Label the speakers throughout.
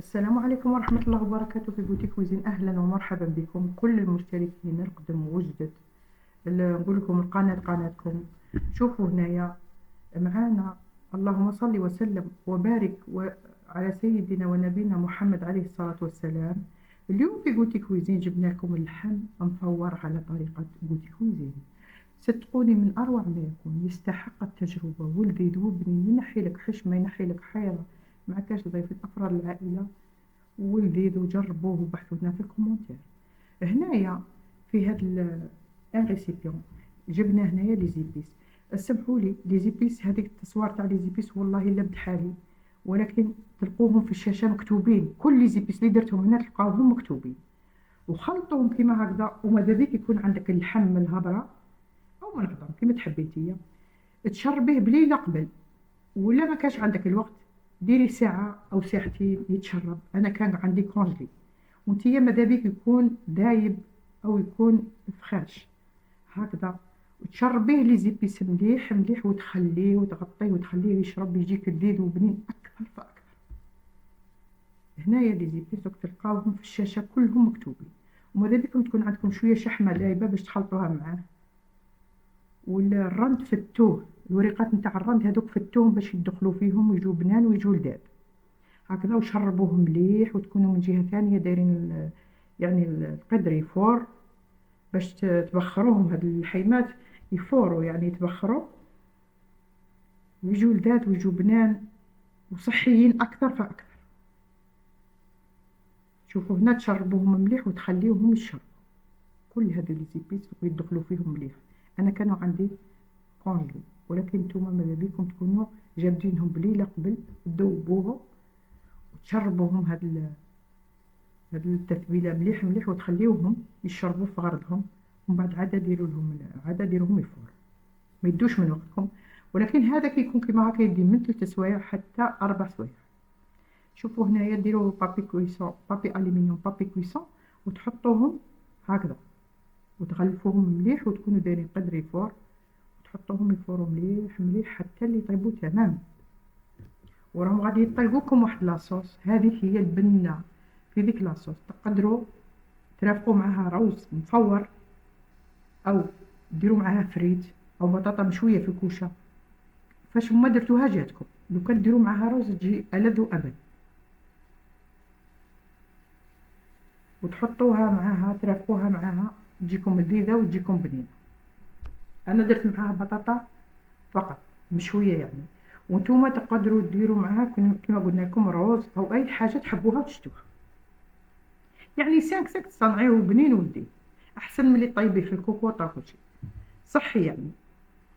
Speaker 1: السلام عليكم ورحمة الله وبركاته في بوتيك كويزين. أهلا ومرحبا بكم كل المشتركين القدم وجدد. نقول لكم القناة قناتكم. شوفوا هنايا معانا اللهم صل وسلم وبارك على سيدنا ونبينا محمد عليه الصلاة والسلام. اليوم في بوتيك كويزين جبنا لكم اللحم مفور على طريقة بوتيك كويزين. صدقوني من أروع ما يكون، يستحق التجربة، ولذيذ وبنين، ينحي لك حشمة، ينحي لك حيرة، ما كاش ضيف أفراد العائلة، ولذيذ وجربوه وبحثوا لنا في الكومنتير. هنايا في هذا الريسيبيون جبنا هنايا لي زيبيس. سمحوا لي، لي زيبيس هذيك التصوير تاع لي زيبيس والله الا بحالي، ولكن تلقوهم في الشاشه مكتوبين، كل لي زيبيس اللي درتهم هنا تلقاوهم مكتوبين، وخلطوهم كيما هكذا. وماذا بيك يكون عندك اللحم من الهبره او من العظم كيما تحبيتي، تشربيه بليله قبل، ولا ما كانش عندك الوقت ديري ساعة أو ساعتين يتشرب. أنا كان عندي كونجلي، وانتيا ماذا بيك يكون دايب أو يكون فخاش هكذا، وتشربيه لي زيبيس مليح مليح، وتخليه وتغطيه وتخليه يشرب، يجيك لذيذ وبنين أكثر فأكثر. هنايا لي زيبيس دوك تلقاوهم في الشاشة كلهم مكتوبين، وماذا بيكم تكون عندكم شوية شحمة دايبة باش تخلطوها معاه. والرند فتوه، الوريقات نتاع الرند هذوك فتوهم باش يدخلوا فيهم ويجوا بنان ويجوا لذاذ هكذا، وشربوه مليح، وتكونوا من جهة ثانية دايرين يعني القدر يفور باش تبخروهم. هاد الحيمات يفوروا يعني يتبخروا ويجوا لذاذ ويجوا بنان وصحيين أكثر فأكثر. شوفوا هنا تشربوهم مليح وتخليوهم يشربوا كل هذو لي زيبيس ويدخلوا فيهم مليح. أنا كانوا عندي كونجلي، ولكن نتوما ماذا بيكم تكونوا جابدينهم بليلة قبل، تذوبوهم وتشربوهم هاد التتبيله مليح مليح، وتخليوهم يشربوا في غرضهم، ومن بعد عاد ديروهم يفور، ما يدوش من وقتكم. ولكن هذا كيكون كيما هكا يدي من 3 سوايع حتى 4 سوايع. شوفوا هنايا ديروا بابي كويسون، بابي الومنيوم، بابي كويسون، وتحطوهم هكذا وتغلفوهم مليح، وتكونوا دايرين قدر يفور، وتحطوهم يفوروا مليح مليح حتى اللي يطيبوا تمام. وراهم غادي يطيبوكم واحد لاصوص، هذه هي البنه. في ديك لاصوص تقدروا ترافقوا معها روز مفور، او ديروا معها فريت او بطاطا مشويه في الكوشه. فاش ما درتوها جاتكم، لو كان ديروا معها روز تجي ألذ وأبد. وتحطوها معها ترافقوها معها تجيكم لذيذه وتجيكم بنينه. انا درت معها بطاطا فقط مشويه يعني، وانتوما تقدروا ديروا معها كما قلنا لكم روز او اي حاجه تحبوها وتشتوها. يعني 5 تصنعيه بنين ولذيذ، احسن من اللي طيبيه في الكوكوطه وكل شيء صحي يعني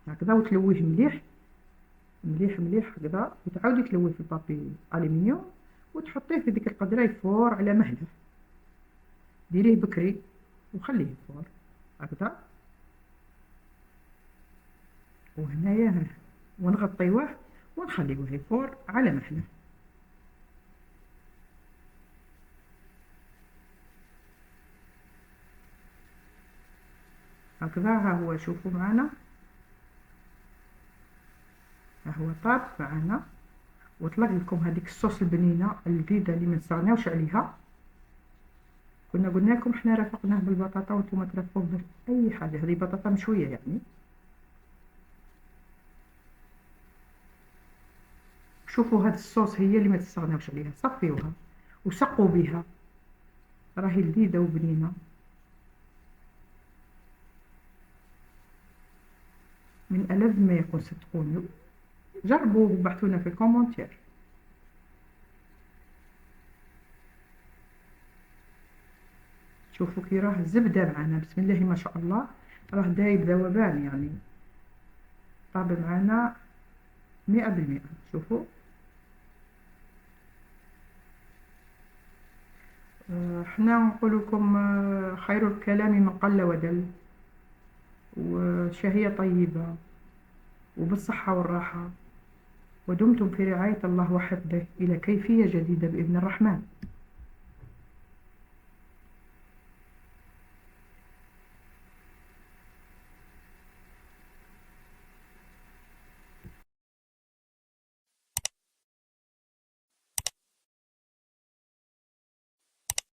Speaker 1: هكذا. وتلويه مليح مليح مليح هكذا، وتعاودي تلويه في البابي الومنيوم، وتحطيه في ديك القدره يفور على مهله. ديريه بكري وخليه يفور هكذا. وهنايا ونغطيوه ونخليوه يفور على مهله. هكذا ها هو، شوفوا معنا ها هو طاب معنا، وطلق لكم هذيك الصوص البنينه اللذيذه اللي ما نستغناوش عليها. كنا قلنا لكم احنا رافقناه بالبطاطا وانتم ترافقوه باي حاجه، هذه بطاطا مشويه يعني. شوفوا هاد الصوص هي اللي ما تستغناوش عليها، صفيوها وسقوا بها، راهي لذيذه وبنينه من ألذ ما يكون. صدقوني جربوه وبعثونا في الكومنتير. شوفوا كي راه الزبده معنا بسم الله ما شاء الله، راه دايب ذوبان يعني، طاب معنا 100%. شوفوا احنا نقول لكم خير الكلام ما قل ودل، وشهية طيبة وبالصحة والراحة، ودمتم في رعاية الله وحفظه إلى كيفية جديدة بإذن الرحمن.